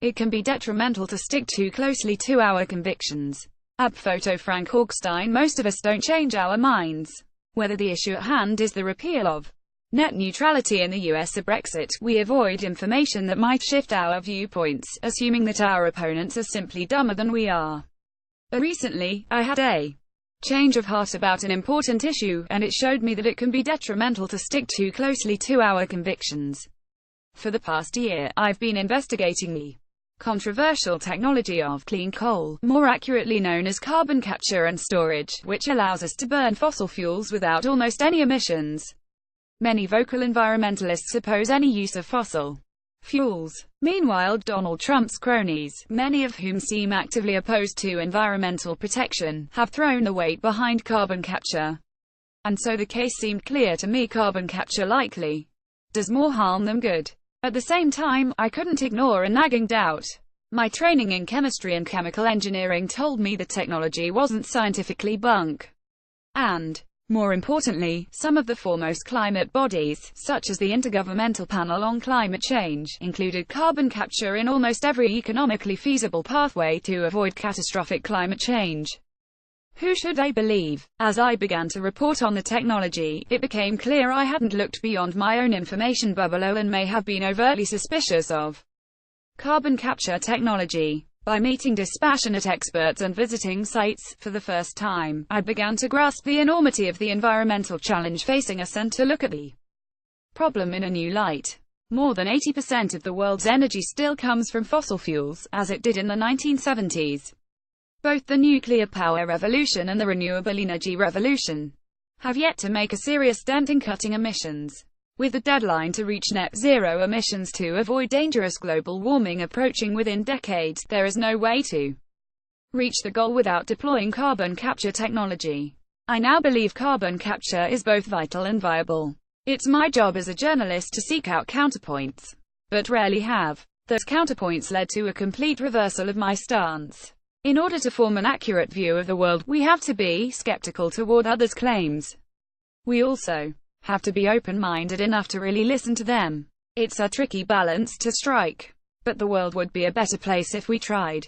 it can be detrimental to stick too closely to our convictions. At PhotoFrank Augstein, most of us don't change our minds. Whether the issue at hand is the repeal of net neutrality in the US or Brexit, we avoid information that might shift our viewpoints, assuming that our opponents are simply dumber than we are. But recently, I had a change of heart about an important issue, and it showed me that it can be detrimental to stick too closely to our convictions. For the past year, I've been investigating the controversial technology of clean coal, more accurately known as carbon capture and storage, which allows us to burn fossil fuels without almost any emissions. Many vocal environmentalists oppose any use of fossil fuels. Meanwhile, Donald Trump's cronies, many of whom seem actively opposed to environmental protection, have thrown the weight behind carbon capture. And so the case seemed clear to me: carbon capture likely does more harm than good. At the same time, I couldn't ignore a nagging doubt. My training in chemistry and chemical engineering told me the technology wasn't scientifically bunk. And, more importantly, some of the foremost climate bodies, such as the Intergovernmental Panel on Climate Change, included carbon capture in almost every economically feasible pathway to avoid catastrophic climate change. Who should I believe? As I began to report on the technology, it became clear I hadn't looked beyond my own information bubble and may have been overtly suspicious of carbon capture technology. By meeting dispassionate experts and visiting sites for the first time, I began to grasp the enormity of the environmental challenge facing us and to look at the problem in a new light. More than 80% of the world's energy still comes from fossil fuels, as it did in the 1970s. Both the nuclear power revolution and the renewable energy revolution have yet to make a serious dent in cutting emissions. With the deadline to reach net zero emissions to avoid dangerous global warming approaching within decades, there is no way to reach the goal without deploying carbon capture technology. I now believe carbon capture is both vital and viable. It's my job as a journalist to seek out counterpoints, but rarely have. Those counterpoints led to a complete reversal of my stance. In order to form an accurate view of the world, we have to be skeptical toward others' claims. We also have to be open-minded enough to really listen to them. It's a tricky balance to strike, but the world would be a better place if we tried.